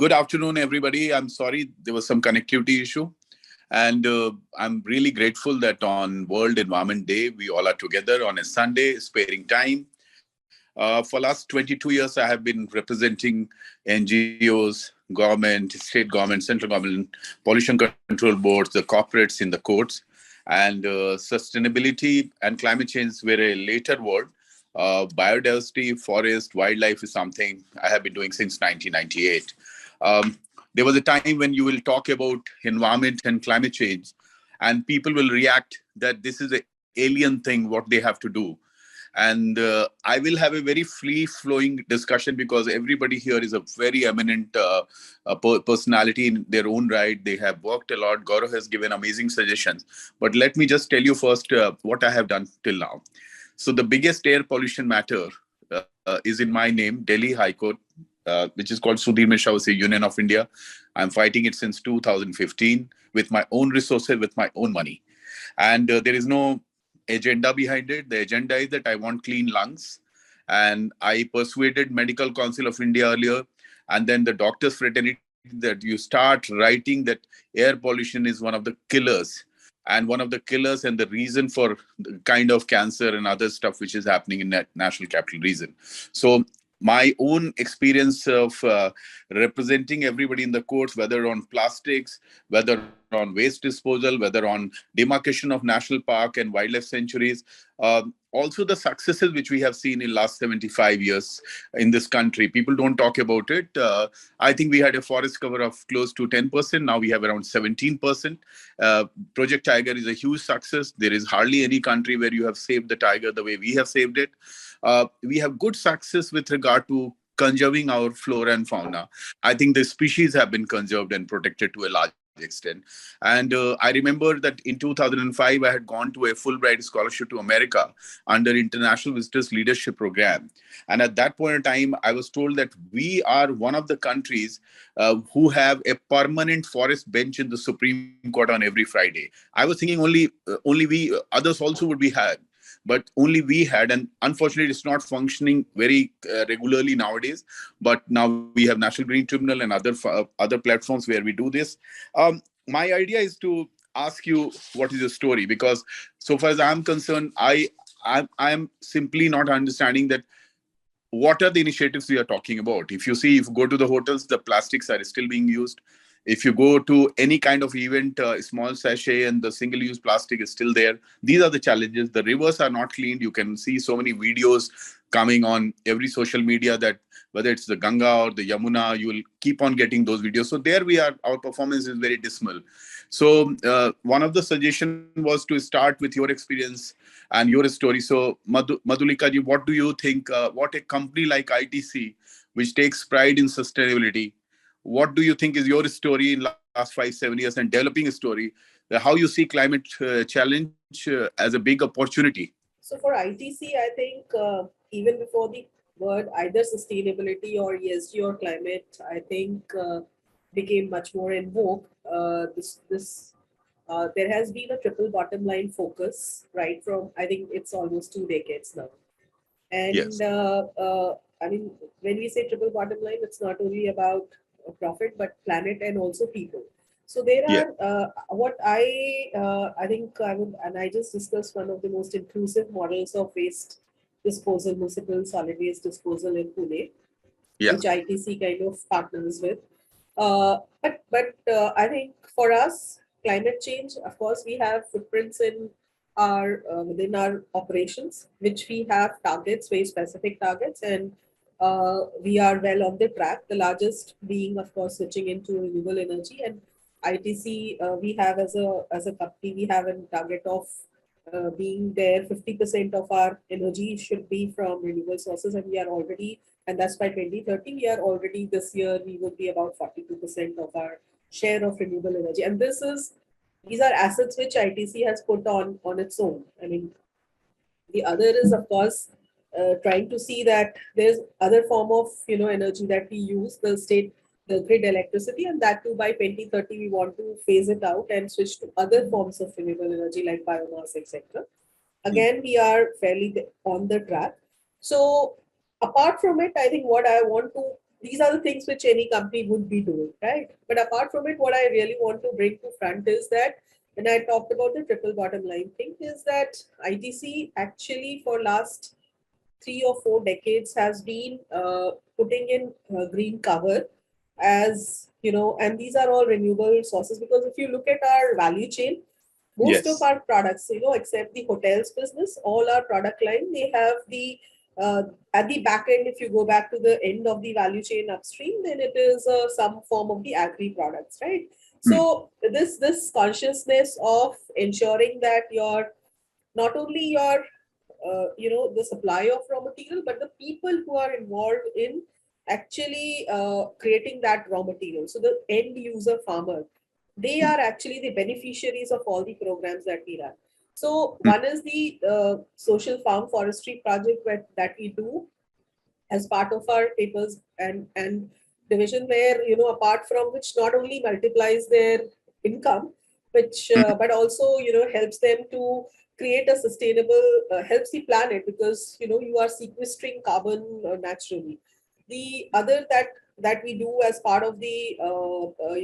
Good afternoon, everybody. I'm sorry there was some connectivity issue. And I'm really grateful that on World Environment Day, we all are together on a Sunday, sparing time. For last 22 years, I have been representing NGOs, government, state government, central government, pollution control boards, the corporates in the courts. And sustainability and climate change were a later world. Biodiversity, forest, wildlife is something I have been doing since 1998. There was a time when you will talk about environment and climate change, and people will react that this is an alien thing, what they have to do. And I will have a very free-flowing discussion because everybody here is a very eminent personality in their own right. They have worked a lot. Gaurav has given amazing suggestions. But let me just tell you first what I have done till now. So the biggest air pollution matter is in my name, Delhi High Court, which is called Sudhir Mishra Union of India. I'm fighting it since 2015 with my own resources, with my own money. And there is no agenda behind it. The agenda is that I want clean lungs. And I persuaded Medical Council of India earlier, and then the doctors fraternity, that you start writing that air pollution is one of the killers. And one of the killers and the reason for the kind of cancer and other stuff which is happening in that national capital region. So my own experience of representing everybody in the courts, whether on plastics, whether on waste disposal, whether on demarcation of national park and wildlife sanctuaries, also the successes which we have seen in last 75 years in this country. People don't talk about it. I think we had a forest cover of close to 10%. Now we have around 17%. Project Tiger is a huge success. There is hardly any country where you have saved the tiger the way we have saved it. We have good success with regard to conserving our flora and fauna. I think the species have been conserved and protected to a large extent. And I remember that in 2005, I had gone to a Fulbright scholarship to America under International Visitors Leadership Program. And at that point in time, I was told that we are one of the countries who have a permanent forest bench in the Supreme Court on every Friday. I was thinking only we, others also would be had. But only we had, and unfortunately, it's not functioning very regularly nowadays. But now we have National Green Tribunal and other platforms where we do this. My idea is to ask you what is your story, because so far as I'm concerned, I'm simply not understanding that what are the initiatives we are talking about. If you see, if you go to the hotels, the plastics are still being used. If you go to any kind of event, small sachet and the single-use plastic is still there. These are the challenges. The rivers are not cleaned. You can see so many videos coming on every social media that whether it's the Ganga or the Yamuna, you will keep on getting those videos. So there we are, our performance is very dismal. So one of the suggestions was to start with your experience and your story. So Madhulika, what do you think, what a company like ITC, which takes pride in sustainability, what do you think is your story in last 5-7 years and developing a story, how you see climate challenge as a big opportunity? So for ITC, I think even before the word either sustainability or ESG or climate, I think became much more in vogue. There has been a triple bottom line focus, right from, I think it's almost 2 decades now. And yes. I mean, when we say triple bottom line, it's not only about profit, but planet and also people. So there are what I think I would, and I just discussed one of the most inclusive models of waste disposal, municipal solid waste disposal in Pune, which ITC kind of partners with. But I think for us, climate change, of course, we have footprints in our within our operations, which we have targets, very specific targets, and we are well on the track. The largest being, of course, switching into renewable energy. And ITC, we have as a company, we have a target of being there. 50% of our energy should be from renewable sources, and we are already, and that's by 2030. We are already this year. We would be about 42% of our share of renewable energy, and these are assets which ITC has put on its own. I mean, the other is, of course, trying to see that there's other form of energy that we use, the grid electricity, and that too by 2030 we want to phase it out and switch to other forms of renewable energy like biomass, etc. Again, we are fairly on the track. So apart from it, I think what I want to these are the things which any company would be doing, right? But apart from it, what I really want to bring to front is that when I talked about the triple bottom line thing, is that ITC actually for last 3 or 4 decades has been putting in green cover, as you know, and these are all renewable sources, because if you look at our value chain, most of Yes. our products, you know, except the hotels business, all our product line, they have the at the back end, if you go back to the end of the value chain upstream, then it is some form of the agri products, right? Hmm. So this consciousness of ensuring that your not only your you know, the supply of raw material, but the people who are involved in actually creating that raw material, so the end user farmer, they Hmm. are actually the beneficiaries of all the programs that we run. So Hmm. one is the social farm forestry project that we do as part of our papers and division, where, you know, apart from which not only multiplies their income, which Hmm. but also, you know, helps them to create a sustainable, helps the planet, because, you know, you are sequestering carbon naturally. The other that we do as part of the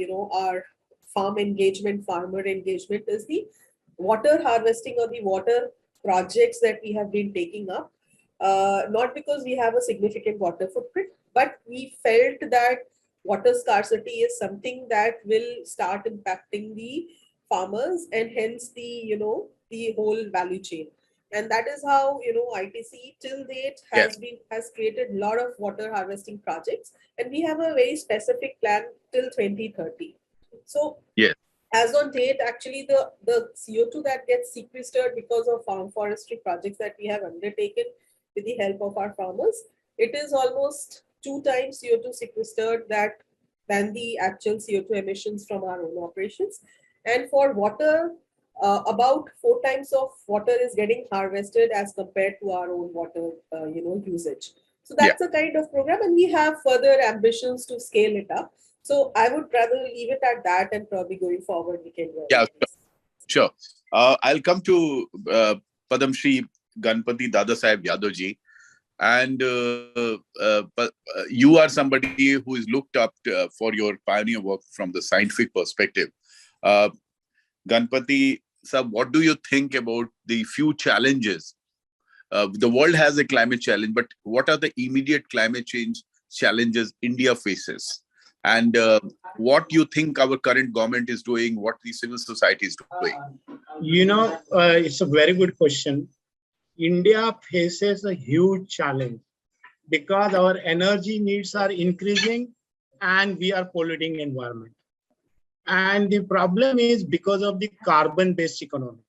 you know, our farmer engagement, is the water harvesting or the water projects that we have been taking up, not because we have a significant water footprint, but we felt that water scarcity is something that will start impacting the farmers and hence the, you know, the whole value chain. And that is how, you know, ITC till date Yes. has created a lot of water harvesting projects, and we have a very specific plan till 2030. So Yes. as on date, actually the CO2 that gets sequestered because of farm forestry projects that we have undertaken with the help of our farmers, it is almost 2 times CO2 sequestered than the actual CO2 emissions from our own operations. And for water, about 4 times of water is getting harvested as compared to our own water, you know, usage. So Yeah. that's a kind of program, and we have further ambitions to scale it up. So I would rather leave it at that, and probably going forward we can work Yeah. on this. Sure. I'll come to Padmashri Ganapati Dada Saheb Yadav ji. And you are somebody who is looked up for your pioneer work from the scientific perspective. Uh, Ganapati sir, what do you think about the few challenges? The world has a climate challenge, but what are the immediate climate change challenges India faces? And what you think our current government is doing, what the civil society is doing? It's a very good question. India faces a huge challenge because our energy needs are increasing and we are polluting environment. And the problem is because of the carbon-based economy.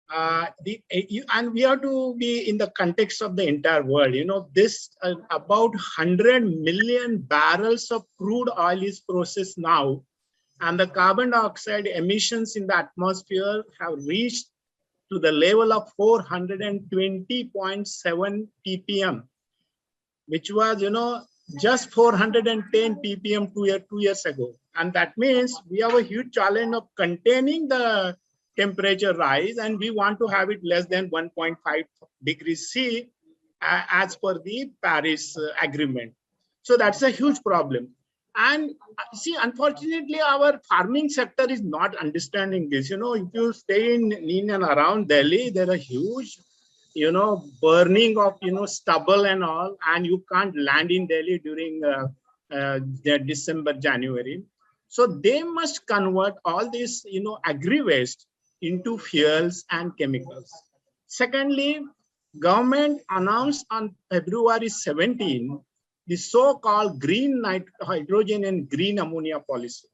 And we have to be in the context of the entire world. You know, this about 100 million barrels of crude oil is processed now, and the carbon dioxide emissions in the atmosphere have reached to the level of 420.7 ppm, which was, you know, just 410 ppm 2 years ago. And that means we have a huge challenge of containing the temperature rise, and we want to have it less than 1.5 degrees C as per the Paris Agreement. So that's a huge problem. And see, unfortunately, our farming sector is not understanding this. You know, if you stay in and around Delhi, there are huge, you know, burning of, you know, stubble and all, and you can't land in Delhi during the December, January. So they must convert all this, you know, agri waste into fuels and chemicals. Secondly, government announced on February 17 the so-called green hydrogen and green ammonia policy.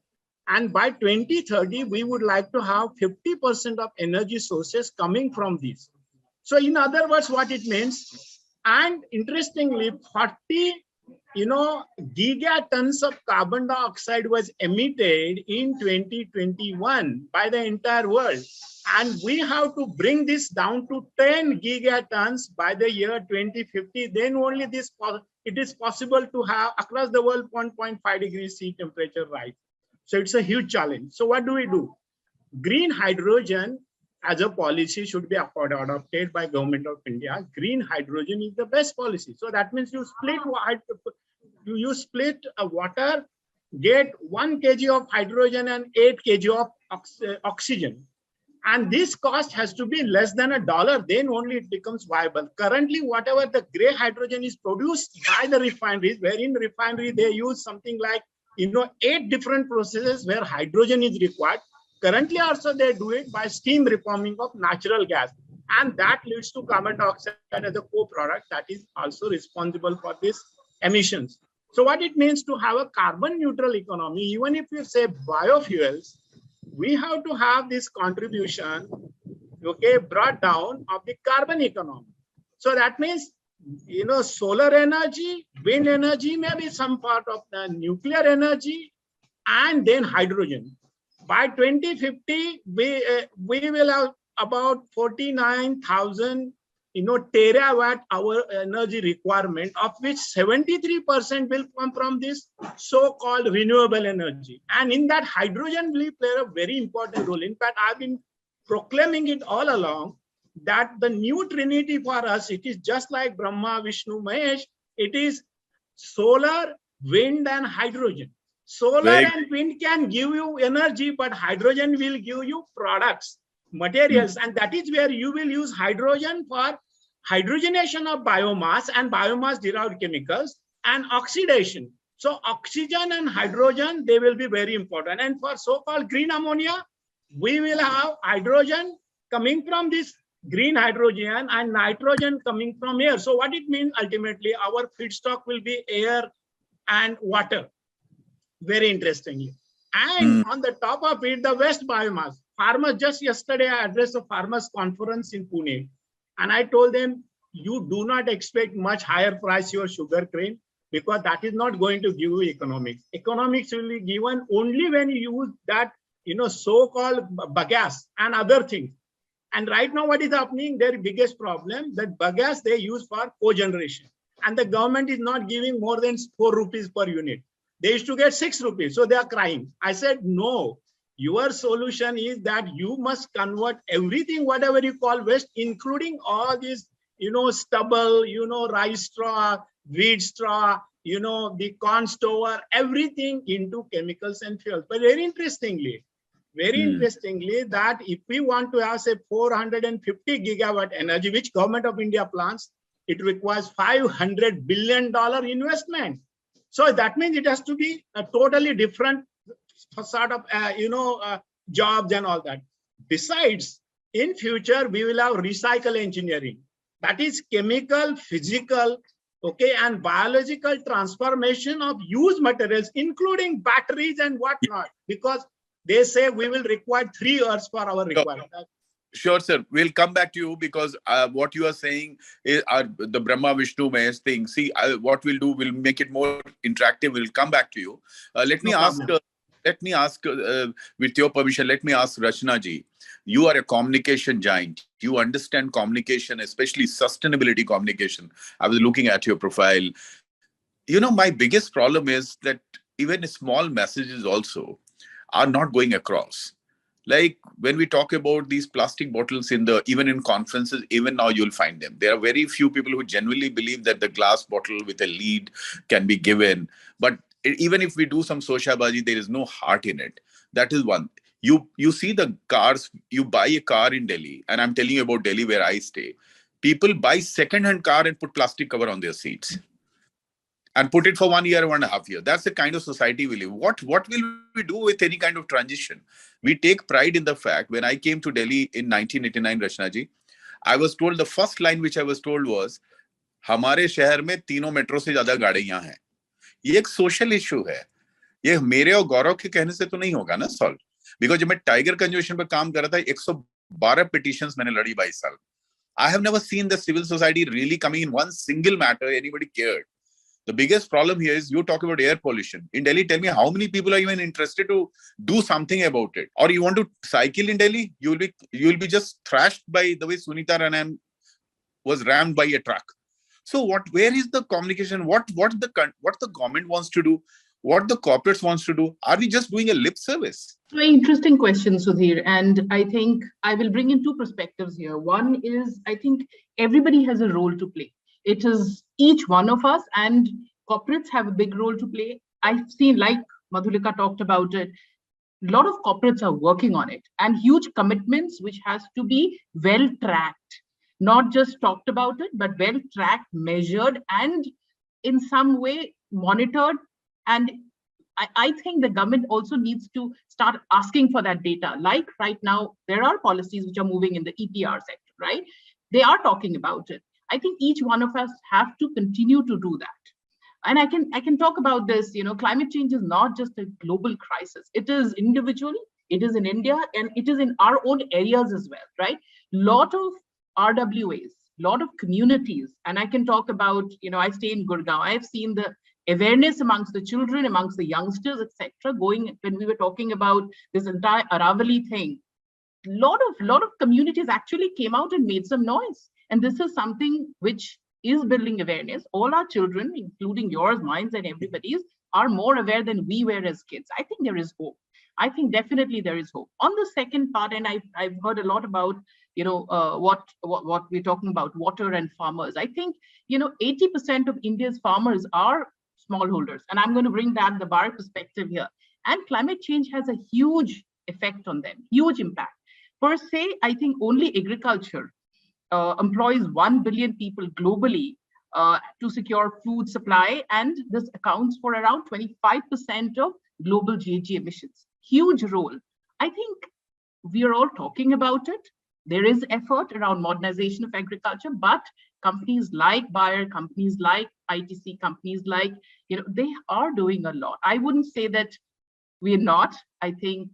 And by 2030, we would like to have 50% of energy sources coming from these. So in other words, what it means, and interestingly, 40, you know, gigatons of carbon dioxide was emitted in 2021 by the entire world. And we have to bring this down to 10 gigatons by the year 2050. Then only it is possible to have across the world 1.5 degrees C temperature rise. So it's a huge challenge. So what do we do? Green hydrogen as a policy should be adopted by Government of India. Green hydrogen is the best policy. So that means you split you split a water, get 1 kg of hydrogen and 8 kg of oxygen. And this cost has to be less than $1, then only it becomes viable. Currently, whatever the gray hydrogen is produced by the refineries, where in refinery they use something like 8 different processes where hydrogen is required. Currently also they do it by steam reforming of natural gas. And that leads to carbon dioxide as a co-product that is also responsible for these emissions. So what it means to have a carbon neutral economy, even if you say biofuels, we have to have this contribution, okay, brought down of the carbon economy. So that means, solar energy, wind energy, maybe some part of the nuclear energy, and then hydrogen. By 2050, we will have about 49,000, terawatt hour energy requirement, of which 73% will come from this so-called renewable energy. And in that, hydrogen will play a very important role. In fact, I've been proclaiming it all along that the new trinity for us, it is just like Brahma, Vishnu, Mahesh. It is solar, wind, and hydrogen. Solar and wind can give you energy, but hydrogen will give you products, materials, and that is where you will use hydrogen for hydrogenation of biomass and biomass derived chemicals and oxidation. So oxygen and hydrogen, they will be very important. And for so-called green ammonia, we will have hydrogen coming from this green hydrogen and nitrogen coming from air. So what it means ultimately, our feedstock will be air and water. Very interestingly. And on the top of it, the waste biomass. Farmers, just yesterday I addressed a farmers conference in Pune. And I told them, you do not expect much higher price your sugar cane, because that is not going to give you economics. Economics will be given only when you use that, so-called bagasse and other things. And right now what is happening, their biggest problem, that bagasse they use for cogeneration. And the government is not giving more than 4 rupees per unit. They used to get 6 rupees, so they are crying. I said, no. Your solution is that you must convert everything, whatever you call waste, including all these, stubble, rice straw, wheat straw, the corn stover, everything into chemicals and fuels. But very interestingly, that if we want to have, say, 450 gigawatt energy, which government of India plans, it requires $500 billion investment. So that means it has to be a totally different sort of, jobs and all that. Besides, in future, we will have recycle engineering. That is chemical, physical, okay, and biological transformation of used materials, including batteries and whatnot, because they say we will require 3 years for our requirement. Sure, sir. We'll come back to you, because what you are saying is the Brahma, Vishnu, Mahesh thing. See, what we'll do, we'll make it more interactive. We'll come back to you. Let me ask, with your permission, let me ask Rachana ji. You are a communication giant. You understand communication, especially sustainability communication. I was looking at your profile. My biggest problem is that even small messages also are not going across. Like when we talk about these plastic bottles even in conferences, even now you'll find them. There are very few people who genuinely believe that the glass bottle with a lid can be given. But even if we do some soshabaji, there is no heart in it. That is one. You see the cars, you buy a car in Delhi, and I'm telling you about Delhi where I stay. People buy second-hand car and put plastic cover on their seats. And put it for 1 year, 1.5 years. That's the kind of society we live. What will we do with any kind of transition? We take pride in the fact, when I came to Delhi in 1989, Rachana ji, I was told, the first line which I was told was, हमारे शहर में 3 metro से ज्यादा गाड़ियां हैं. ये एक social issue है. ये मेरे और गौरव के कहने से तो नहीं होगा ना सॉल्व. बिकॉज जब मैं टाइगर कंजर्वेशन पर काम कर रहा था, 112 पिटिशंस मैंने लड़ी 22 साल. I have never seen the civil society really coming in one single matter anybody cared. The biggest problem here is, you talk about air pollution. In Delhi, tell me how many people are even interested to do something about it? Or you want to cycle in Delhi, you will be just thrashed by the way Sunita Ranan was rammed by a truck. So where is the communication? What the government wants to do? What the corporates wants to do? Are we just doing a lip service? Very interesting question, Sudhir. And I think I will bring in 2 perspectives here. One is, I think everybody has a role to play. It is each one of us, and corporates have a big role to play. I've seen, like Madhulika talked about it, a lot of corporates are working on it, and huge commitments which has to be well tracked, not just talked about it, but well tracked, measured, and in some way monitored. And I think the government also needs to start asking for that data. Like right now, there are policies which are moving in the EPR sector, right? They are talking about it. I think each one of us have to continue to do that. And I can talk about this. Climate change is not just a global crisis. It is individual, it is in India, and it is in our own areas as well, right? Lot of RWAs, lot of communities, and I can talk about, I stay in Gurgaon. I've seen the awareness amongst the children, amongst the youngsters, etc. Going when we were talking about this entire Aravali thing. Lot of communities actually came out and made some noise, and this is something which is building awareness. All our children, including yours, mine, and everybody's, are more aware than we were as kids. I think there is hope. I think definitely there is hope. On the second part, and I've heard a lot about what we're talking about, water and farmers. I think 80% of India's farmers are smallholders, and I'm going to bring that the bar perspective here. And climate change has a huge effect on them, huge impact. Per se, I think only agriculture employs 1 billion people globally to secure food supply, and this accounts for around 25% of global GHG emissions. Huge role. I think we are all talking about it. There is effort around modernization of agriculture, but companies like Bayer, companies like ITC, companies like, they are doing a lot. I wouldn't say that we're not. I think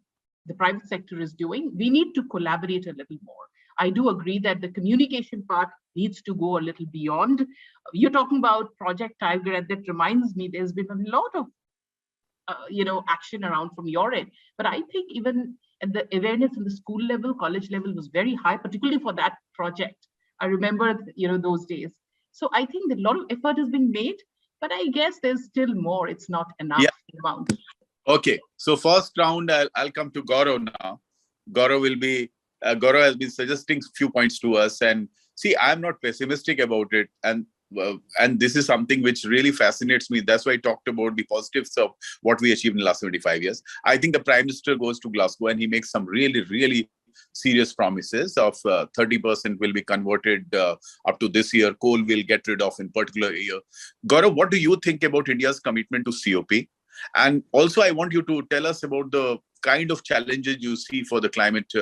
the private sector is doing. We need to collaborate a little more. I do agree that the communication part needs to go a little beyond. You're talking about Project Tiger, and that reminds me there's been a lot of action around from your end. But I think even at the awareness in the school level, college level was very high, particularly for that project. I remember those days. So I think that a lot of effort has been made, but I guess there's still more. It's not enough amount. Okay, so first round, I'll come to Gaurav now. Gaurav has been suggesting few points to us, and see, I'm not pessimistic about it, and this is something which really fascinates me. That's why I talked about the positives of what we achieved in the last 75 years. I think the Prime Minister goes to Glasgow and he makes some really, really serious promises of 30% will be converted up to this year. Coal will get rid of in particular year. Gaurav, what do you think about India's commitment to COP? And also, I want you to tell us about the kind of challenges you see for the climate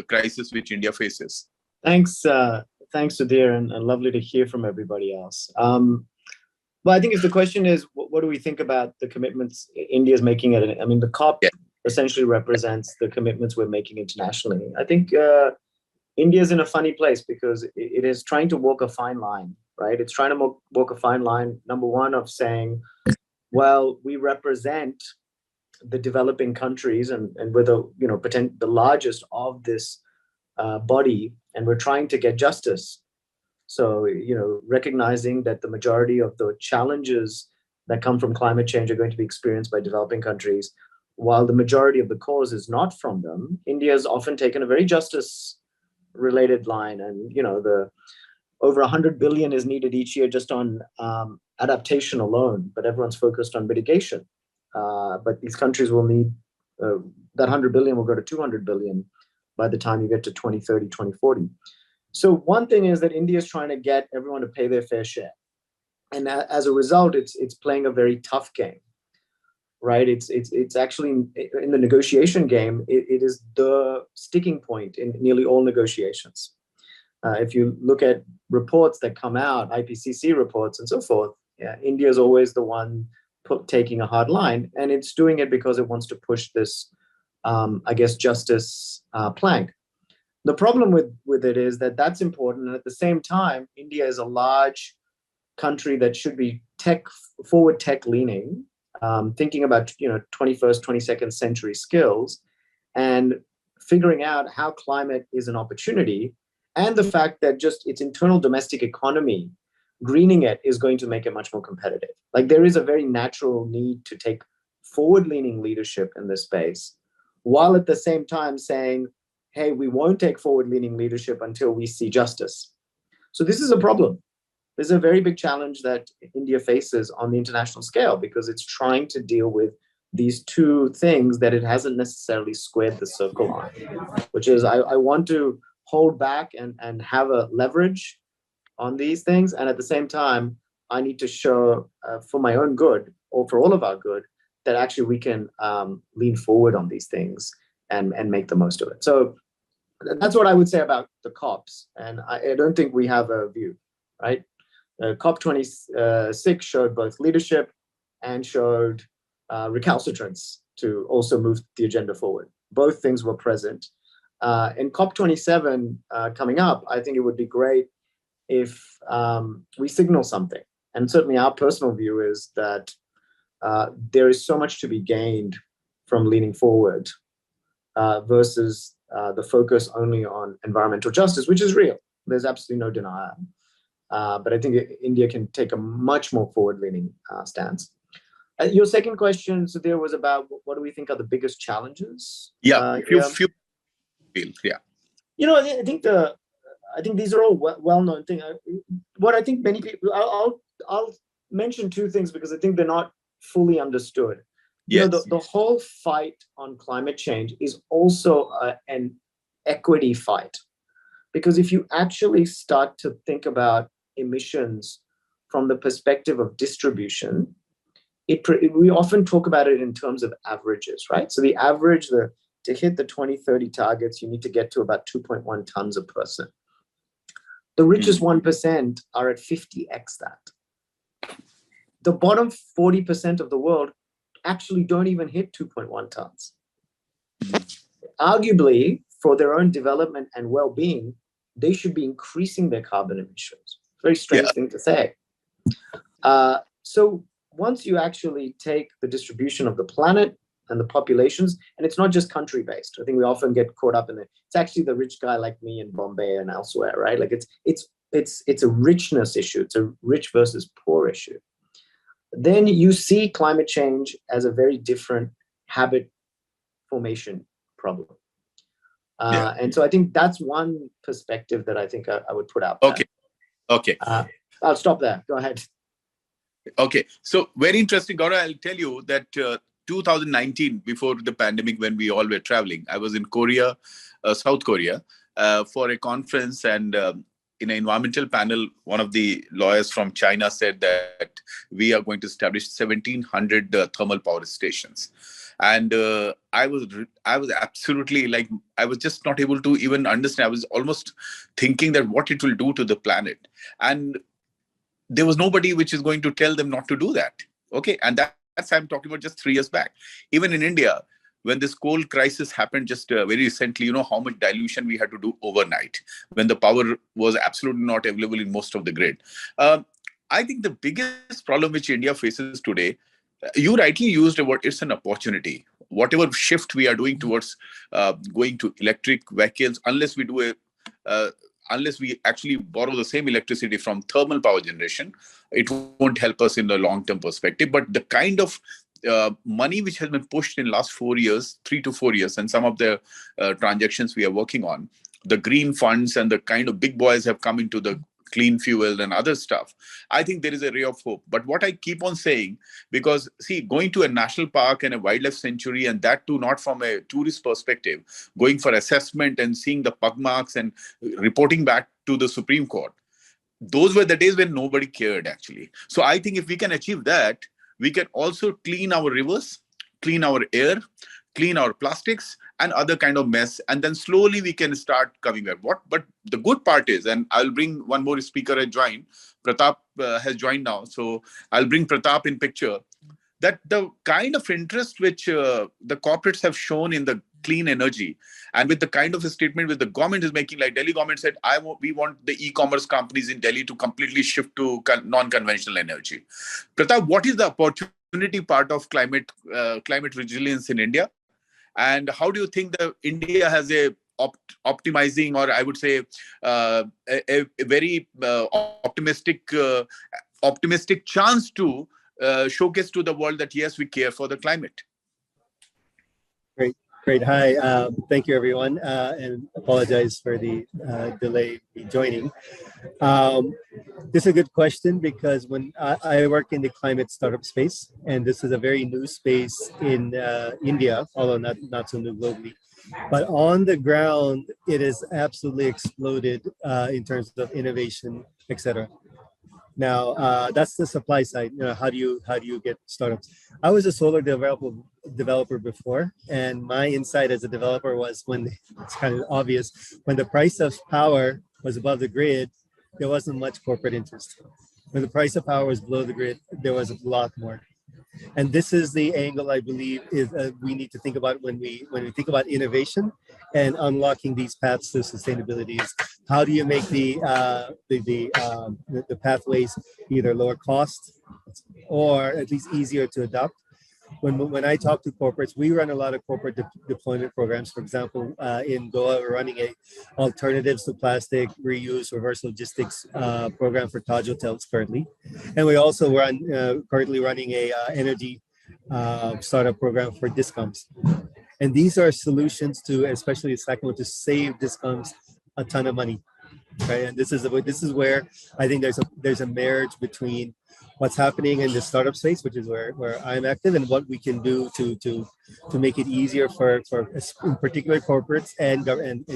crisis which India faces. Thanks, Sudhir, and lovely to hear from everybody else. Well, I think if the question is, what do we think about the commitments India is making the COP essentially represents the commitments we're making internationally. I think India is in a funny place because it is trying to walk a fine line, right? It's trying to walk a fine line, number one, of saying, well, we represent the developing countries and we're the largest of this body, and we're trying to get justice. So, recognizing that the majority of the challenges that come from climate change are going to be experienced by developing countries, while the majority of the cause is not from them. India has often taken a very justice-related line, and the over 100 billion is needed each year just on adaptation alone, but everyone's focused on mitigation. But these countries will need that 100 billion will go to 200 billion by the time you get to 2030, 2040. So one thing is that India is trying to get everyone to pay their fair share. And as a result, it's playing a very tough game, right? It's actually in the negotiation game, it is the sticking point in nearly all negotiations. If you look at reports that come out, IPCC reports and so forth, India is always the one taking a hard line, and it's doing it because it wants to push this, justice plank. The problem with it is that that's important, and at the same time, India is a large country that should be forward tech leaning, thinking about 21st, 22nd century skills, and figuring out how climate is an opportunity, and the fact that just its internal domestic economy, greening it is going to make it much more competitive. Like, there is a very natural need to take forward-leaning leadership in this space, while at the same time saying, hey, we won't take forward-leaning leadership until we see justice. So this is a problem. there's a very big challenge that India faces on the international scale because it's trying to deal with these two things that it hasn't necessarily squared the circle on, which is I want to hold back and have a leverage on these things. And at the same time, I need to show for my own good or for all of our good that actually we can lean forward on these things and make the most of it. So that's what I would say about the COPs. And I don't think we have a view, right? COP26 showed both leadership and showed recalcitrance to also move the agenda forward. Both things were present. In COP27 coming up, I think it would be great if we signal something. And certainly our personal view is that there is so much to be gained from leaning forward versus the focus only on environmental justice, which is real. There's absolutely no denial. But I think India can take a much more forward-leaning stance. Your second question, Sudhir, was about what do we think are the biggest challenges? Yeah. You know, I think these are all well-known things. What I think many people, I'll mention two things because I think they're not fully understood. Yes. You know, the whole fight on climate change is also an equity fight. Because if you actually start to think about emissions from the perspective of distribution, we often talk about it in terms of averages, right? So the average, to hit the 2030 targets, you need to get to about 2.1 tons a person. The richest 1% are at 50x that. The bottom 40% of the world actually don't even hit 2.1 tons. Arguably, for their own development and well-being, they should be increasing their carbon emissions. Very strange thing to say. So once you actually take the distribution of the planet and the populations, and it's not just country-based. I think we often get caught up in it. It's actually the rich guy like me in Bombay and elsewhere, right? Like it's a richness issue. It's a rich versus poor issue. Then you see climate change as a very different habit formation problem. And so I think that's one perspective that I think I would put out there. Okay. I'll stop there. Go ahead. Okay. So very interesting, Gaurav. I'll tell you that 2019, before the pandemic, when we all were traveling, I was in Korea, South Korea, for a conference, and in an environmental panel, one of the lawyers from China said that we are going to establish 1,700 thermal power stations. And I was absolutely like, I was just not able to even understand. I was almost thinking that what it will do to the planet. And there was nobody which is going to tell them not to do that. Okay. And that's I'm talking about just 3 years back. Even in India, when this coal crisis happened just very recently, you know how much dilution we had to do overnight when the power was absolutely not available in most of the grid. I think the biggest problem which India faces today, you rightly used a word, it's an opportunity. Whatever shift we are doing towards going to electric vehicles, unless we actually borrow the same electricity from thermal power generation, it won't help us in the long-term perspective. But the kind of money which has been pushed in last 4 years, 3 to 4 years, and some of the transactions we are working on, the green funds and the kind of big boys have come into the clean fuel and other stuff, I think there is a ray of hope. But what I keep on saying, because see, going to a national park and a wildlife sanctuary, and that too not from a tourist perspective, going for assessment and seeing the pug marks and reporting back to the Supreme Court, those were the days when nobody cared actually. So I think if we can achieve that, we can also clean our rivers, clean our air, clean our plastics and other kind of mess, and then slowly we can start coming back. But the good part is, and I'll bring one more speaker has joined, Pratap has joined now, so I'll bring Pratap in picture, that the kind of interest which the corporates have shown in the clean energy, and with the kind of a statement which the government is making, like Delhi government said, we want the e-commerce companies in Delhi to completely shift to non-conventional energy. Pratap, what is the opportunity part of climate resilience in India? And how do you think that India has a optimizing, or I would say a very optimistic chance to showcase to the world that yes, we care for the climate? Great. Hi. Thank you, everyone, and apologize for the delay in joining. This is a good question because when I work in the climate startup space, and this is a very new space in India, although not so new globally. But on the ground, it has absolutely exploded in terms of innovation, etc. Now, that's the supply side. How do you get startups? I was a solar developer before, and my insight as a developer was when it's kind of obvious when the price of power was above the grid, there wasn't much corporate interest. When the price of power was below the grid, there was a lot more. And this is the angle I believe is we need to think about when we think about innovation and unlocking these paths to sustainability. Is how do you make the pathways either lower cost or at least easier to adopt? When I talk to corporates, we run a lot of corporate deployment programs. For example, in Goa, we're running a alternatives to plastic reuse reverse logistics program for Taj hotels currently, and we also run currently running a energy startup program for discoms. And these are solutions to, especially the second one, to save discoms a ton of money, right? And this is where I think there's a marriage between what's happening in the startup space, which is where I'm active, and what we can do to make it easier for in particular corporates and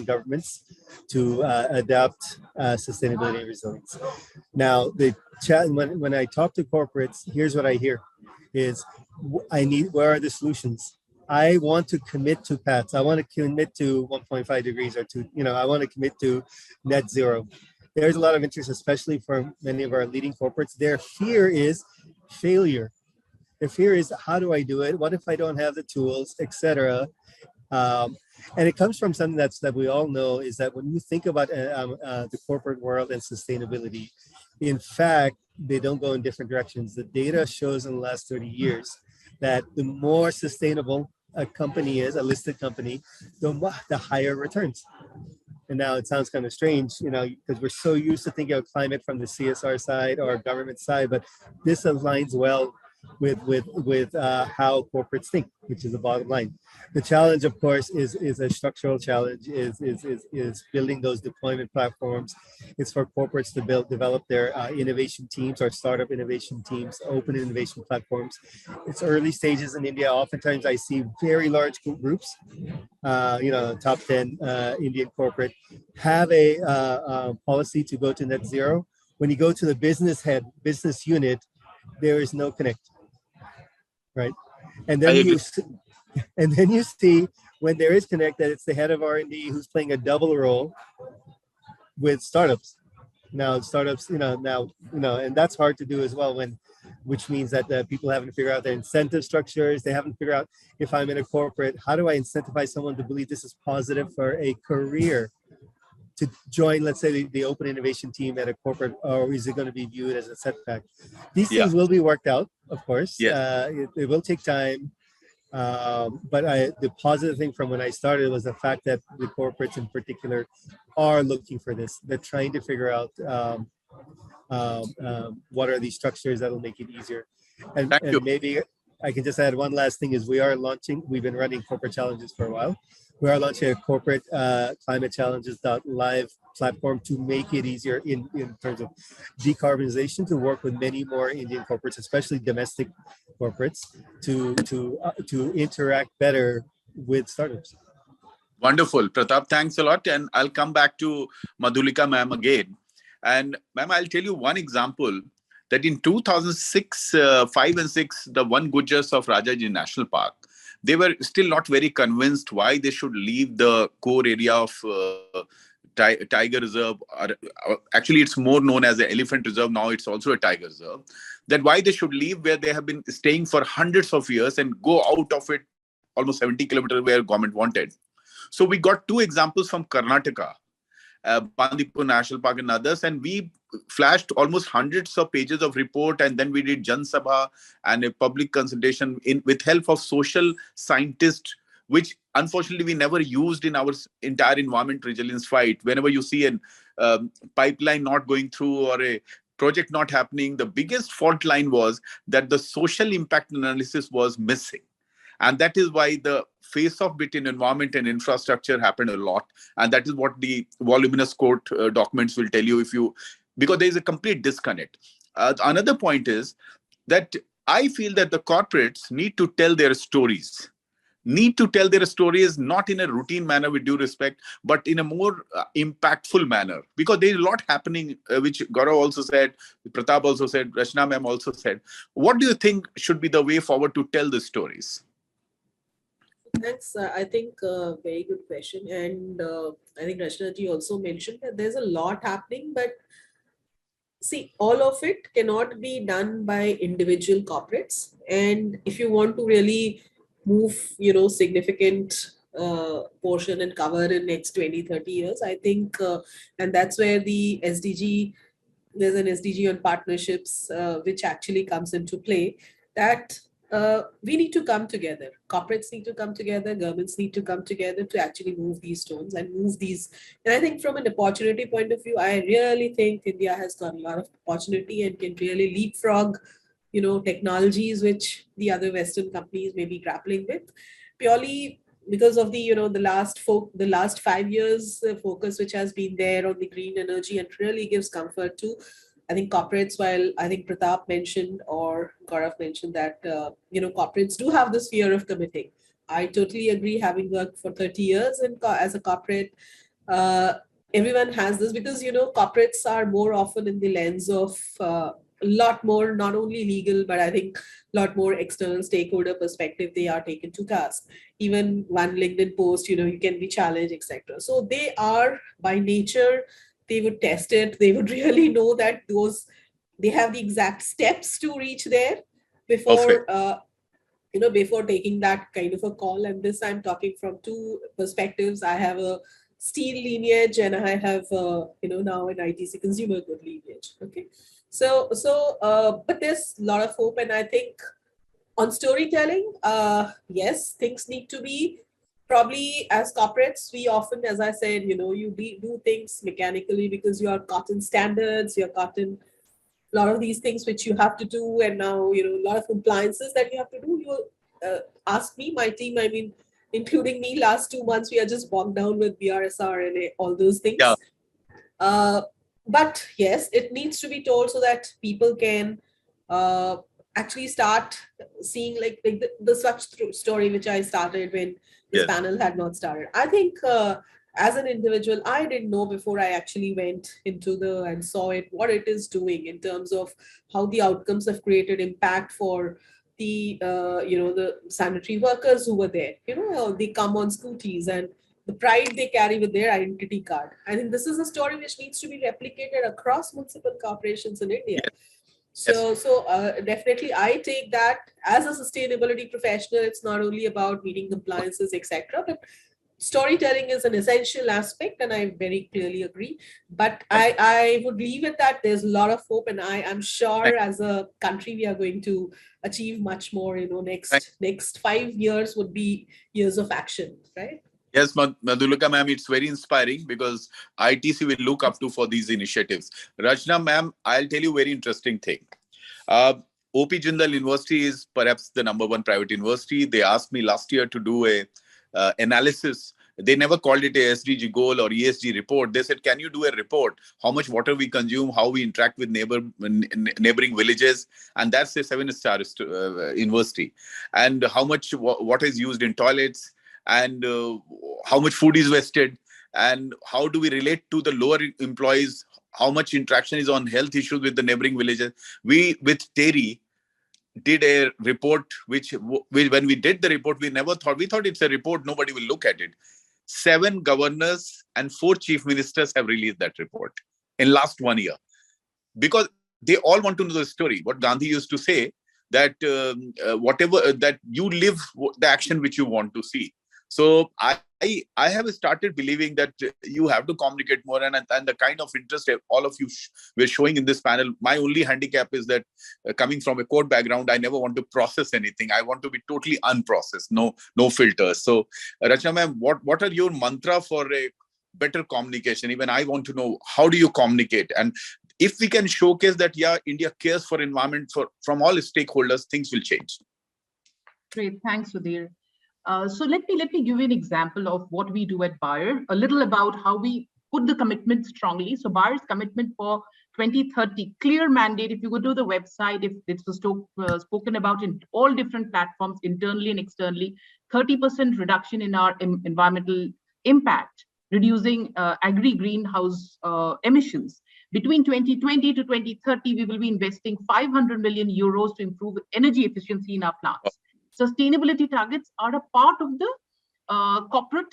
governments to adapt sustainability and resilience. Now, when I talk to corporates, here's what I hear: is where are the solutions? I want to commit to paths. I want to commit to 1.5 degrees or I want to commit to net zero. There's a lot of interest, especially for many of our leading corporates. Their fear is failure. Their fear is, how do I do it? What if I don't have the tools, etc. And it comes from something that we all know, is that when you think about the corporate world and sustainability, in fact, they don't go in different directions. The data shows in the last 30 years that the more sustainable a company is, a listed company, the higher returns. And now it sounds kind of strange, because we're so used to thinking of climate from the CSR side or government side, but this aligns well with how corporates think, which is the bottom line. The challenge, of course, is a structural challenge, is building those deployment platforms. It's for corporates to develop their innovation teams or startup innovation teams, open innovation platforms. It's early stages in India. Oftentimes I see very large groups, top 10 Indian corporate, have a policy to go to net zero. When you go to the business unit, there is no connect, right? And then you see when there is connect that it's the head of R&D who's playing a double role with startups. Now startups, and that's hard to do as well, which means that people haven't figured out their incentive structures. They haven't figured out, if I'm in a corporate, how do I incentivize someone to believe this is positive for a career to join, let's say, the open innovation team at a corporate, or is it going to be viewed as a setback? These things will be worked out, of course. It will take time. But the positive thing from when I started was the fact that the corporates in particular are looking for this. They're trying to figure out what are these structures that will make it easier. And maybe I can just add one last thing: is we've been running corporate challenges for a while. We are launching a corporate climate challenges.live platform to make it easier in terms of decarbonization, to work with many more Indian corporates, especially domestic corporates, to interact better with startups. Wonderful, Pratap. Thanks a lot. And I'll come back to Madhulika ma'am again. And ma'am, I'll tell you one example that in 2006, 5 and 6, the one Gujars of Rajaji National Park, they were still not very convinced why they should leave the core area of Tiger Reserve. Actually, it's more known as the Elephant Reserve. Now it's also a Tiger Reserve. That why they should leave where they have been staying for hundreds of years and go out of it almost 70 kilometers where government wanted. So we got two examples from Karnataka, Bandipur National Park and others, and we flashed almost hundreds of pages of report, and then we did Jan Sabha and a public consultation with help of social scientists, which unfortunately we never used in our entire environment resilience fight. Whenever you see a pipeline not going through or a project not happening, the biggest fault line was that the social impact analysis was missing. And that is why the face-off between environment and infrastructure happened a lot. And that is what the voluminous court documents will tell you. If you because there is a complete disconnect. Another point is that I feel that the corporates need to tell their stories. Not in a routine manner with due respect, but in a more impactful manner, because there is a lot happening, which Gaurav also said, Pratap also said, Rachana ma'am also said. What do you think should be the way forward to tell the stories? Thanks. I think very good question. And I think Rachana ji also mentioned that there's a lot happening, but see, all of it cannot be done by individual corporates. And if you want to really move, significant portion and cover in next 20, 30 years, I think, and that's where the SDG, there's an SDG on partnerships, which actually comes into play, that we need to come together. Corporates need to come together, governments need to come together to actually move these stones and move these. And I think from an opportunity point of view, I really think India has got a lot of opportunity and can really leapfrog, technologies which the other Western companies may be grappling with, purely because of the, the last 5 years focus which has been there on the green energy, and really gives comfort to, I think, corporates. While I think Pratap mentioned or Gaurav mentioned that, corporates do have this fear of committing. I totally agree. Having worked for 30 years as a corporate, everyone has this, because, corporates are more often in the lens of a lot more, not only legal, but I think a lot more external stakeholder perspective they are taken to task. Even one LinkedIn post, you can be challenged, etc. So they are by nature, they would test it. They would really know that they have the exact steps to reach there before, before taking that kind of a call. And this, I'm talking from two perspectives. I have a steel lineage and I have, now an ITC consumer good lineage. Okay. So, but there's a lot of hope. And I think on storytelling, yes, things need to be, probably as corporates, we often, as I said, you do things mechanically because you are caught in standards, you're caught in a lot of these things which you have to do. And now, a lot of compliances that you have to do. You ask me, my team, I mean, including me, last 2 months, we are just bogged down with BRSR and all those things. Yeah. But yes, it needs to be told so that people can actually start seeing like the such story which I started when this panel had not started. I think as an individual, I didn't know before I actually went into and saw it, what it is doing in terms of how the outcomes have created impact for the, the sanitary workers who were there. They come on scooties and the pride they carry with their identity card. I think this is a story which needs to be replicated across municipal corporations in India. So definitely I take that as a sustainability professional. It's not only about meeting compliances, etc., but storytelling is an essential aspect, and I very clearly agree. But I would leave it that there's a lot of hope, and I am sure as a country we are going to achieve much more. Next 5 years would be years of action, right? Yes, Madhulika ma'am, it's very inspiring because ITC will look up to for these initiatives. Rachana ma'am, I'll tell you a very interesting thing. OP Jindal University is perhaps the #1 private university. They asked me last year to do a analysis. They never called it a SDG goal or ESG report. They said, can you do a report? How much water we consume, how we interact with neighboring villages. And that's a 7-star university. And how much water is used in toilets, and how much food is wasted, and how do we relate to the lower employees, how much interaction is on health issues with the neighboring villages. We, with Terry, did a report, which when we did the report, we thought it's a report, nobody will look at it. 7 governors and 4 chief ministers have released that report in last 1 year, because they all want to know the story. What Gandhi used to say, that whatever that you live, the action which you want to see. So I have started believing that you have to communicate more, and the kind of interest all of you were showing in this panel. My only handicap is that coming from a code background, I never want to process anything. I want to be totally unprocessed, no filters. So Rachana ma'am, what are your mantra for a better communication? Even I want to know, how do you communicate? And if we can showcase that, India cares for environment from all stakeholders, things will change. Great, thanks, Sudhir. So let me give you an example of what we do at Bayer, a little about how we put the commitment strongly. So Bayer's commitment for 2030, clear mandate. If you go to the website, if it's spoken about in all different platforms, internally and externally, 30% reduction in our environmental impact, reducing greenhouse emissions. Between 2020 to 2030, we will be investing 500 million euros to improve energy efficiency in our plants. Sustainability targets are a part of the corporate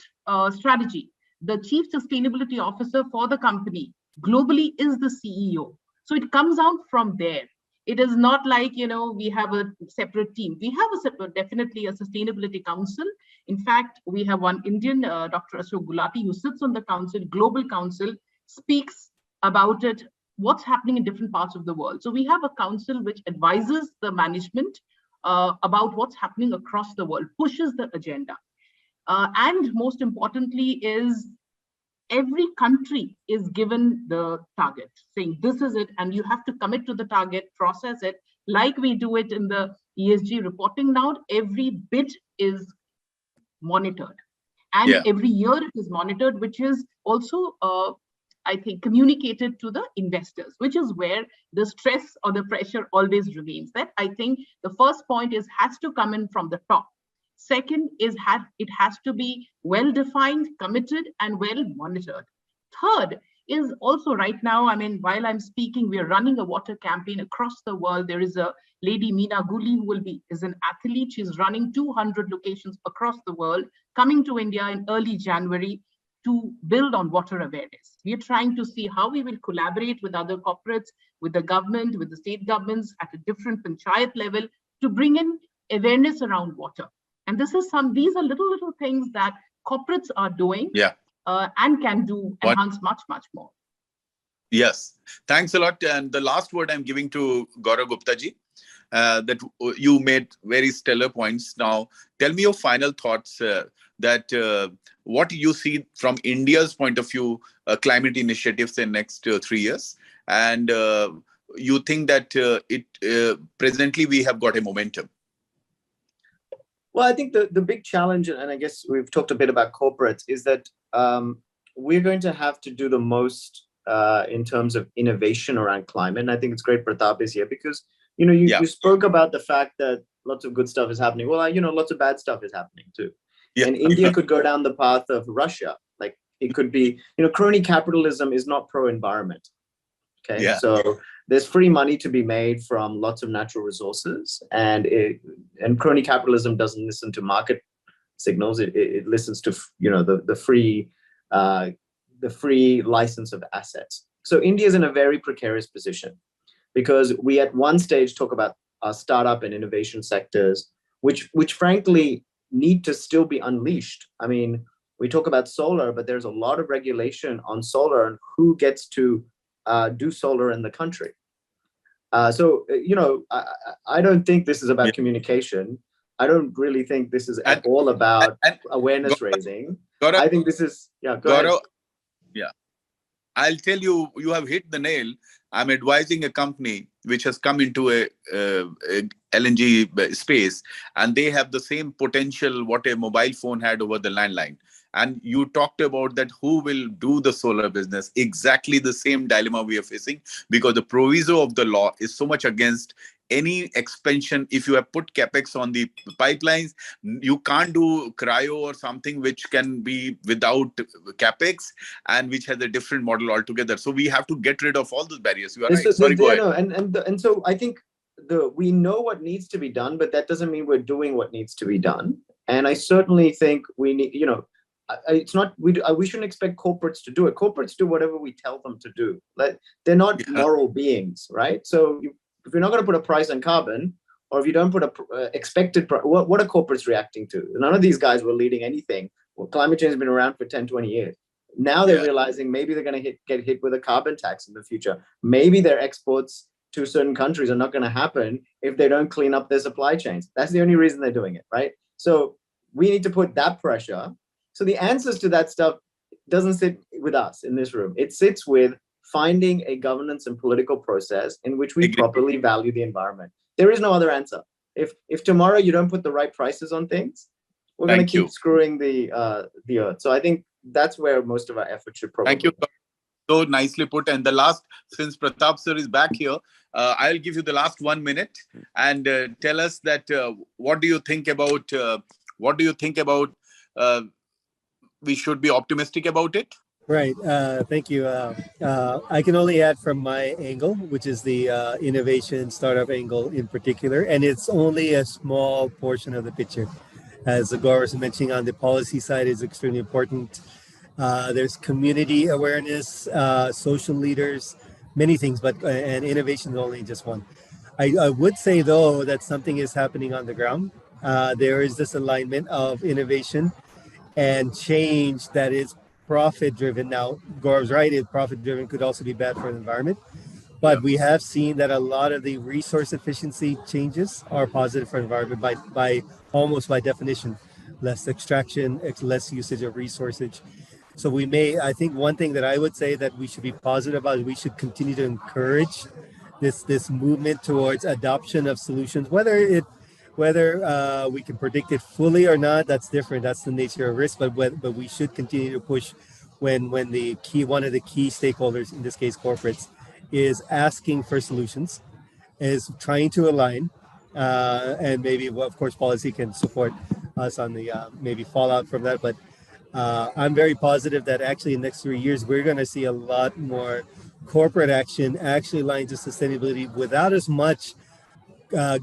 strategy. The chief sustainability officer for the company globally is the CEO. So it comes out from there. It is not like, we have a separate team. We have definitely a sustainability council. In fact, we have one Indian, Dr. Ashok Gulati, who sits on the council, global council, speaks about it, what's happening in different parts of the world. So we have a council which advises the management about what's happening across the world, pushes the agenda. And most importantly is every country is given the target, saying this is it, and you have to commit to the target, process it, like we do it in the ESG reporting now. Every bit is monitored. And every year it is monitored, which is also, I think, communicated to the investors, which is where the stress or the pressure always remains. That I think the first point is has to come in from the top. Second is it has to be well-defined, committed, and well-monitored. Third is also right now, while I'm speaking, we are running a water campaign across the world. There is a lady, Meena Guli, who is an athlete. She's running 200 locations across the world, coming to India in early January to build on water awareness. We are trying to see how we will collaborate with other corporates, with the government, with the state governments at a different panchayat level to bring in awareness around water. And these are little things that corporates are doing and can do enhance much, much more. Yes, thanks a lot. And the last word I'm giving to Gaurav Gupta ji, that you made very stellar points. Now, tell me your final thoughts that what you see from India's point of view, climate initiatives in next 3 years. And you think that presently we have got a momentum. Well, I think the big challenge, and I guess we've talked a bit about corporates, is that we're going to have to do the most in terms of innovation around climate. And I think it's great Pratap is here because, you spoke about the fact that lots of good stuff is happening. Well, lots of bad stuff is happening too. Yeah. And India could go down the path of Russia. Like it could be, crony capitalism is not pro-environment. Okay, yeah. So there's free money to be made from lots of natural resources, and crony capitalism doesn't listen to market signals. It listens to the free license of assets. So India is in a very precarious position because we at one stage talk about our startup and innovation sectors, which frankly need to still be unleashed. We talk about solar, but there's a lot of regulation on solar and who gets to do solar in the country. So I don't think this is about communication. I don't really think this is at all about awareness raising. Gaurav, I think this is, go Gaurav, ahead. Yeah. I'll tell you, you have hit the nail. I'm advising a company which has come into a LNG space, and they have the same potential what a mobile phone had over the landline. And you talked about that who will do the solar business. Exactly the same dilemma we are facing because the proviso of the law is so much against any expansion. If you have put capex on the pipelines, you can't do cryo or something which can be without capex and which has a different model altogether. So we have to get rid of all those barriers. You are right. Sorry, go ahead. And so I think we know what needs to be done, but that doesn't mean we're doing what needs to be done. And I certainly think we need, it's not, we shouldn't expect corporates to do it. Corporates do whatever we tell them to do. Like, they're not moral beings, right? So if you're not going to put a price on carbon, or if you don't put a expected price, what are corporates reacting to? None of these guys were leading anything. Well, climate change has been around for 10, 20 years. Now they're realizing maybe they're going to get hit with a carbon tax in the future. Maybe their exports to certain countries are not going to happen if they don't clean up their supply chains. That's the only reason they're doing it, right? So we need to put that pressure. So the answers to that stuff doesn't sit with us in this room. It sits with finding a governance and political process in which we properly value the environment. There is no other answer. If tomorrow you don't put the right prices on things, we're going to keep screwing the earth. So I think that's where most of our effort should probably. Thank you. So nicely put. And the last, since Pratap sir is back here, I'll give you the last 1 minute and tell us that what do you think about we should be optimistic about it? Right. Thank you. I can only add from my angle, which is the innovation startup angle in particular, and it's only a small portion of the picture. As Gaurav was mentioning, on the policy side is extremely important. There's community awareness, social leaders, many things, but and innovation is only just one. I would say though that something is happening on the ground. There is this alignment of innovation and change that is profit driven. Now, Gaurav's right, profit driven could also be bad for the environment. But we have seen that a lot of the resource efficiency changes are positive for the environment by almost by definition. Less extraction, less usage of resources. So I think one thing that I would say that we should be positive about is we should continue to encourage this movement towards adoption of solutions, whether we can predict it fully or not, that's different. That's the nature of risk. But we should continue to push when one of the key stakeholders, in this case corporates, is asking for solutions, is trying to align, and maybe of course policy can support us on the maybe fallout from that. But I'm very positive that actually in the next 3 years we're going to see a lot more corporate action actually aligned to sustainability without as much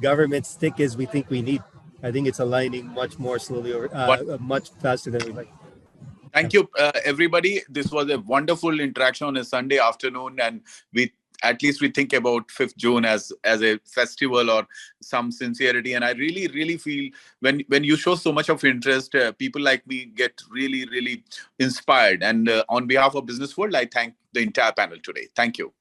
government stick as we think we need. I think it's aligning much more slowly or much faster than we like. Thank you, everybody. This was a wonderful interaction on a Sunday afternoon, and we think about 5th June as a festival or some sincerity. And I really feel when you show so much of interest, people like me get really inspired. And on behalf of Business World, I thank the entire panel today. Thank you.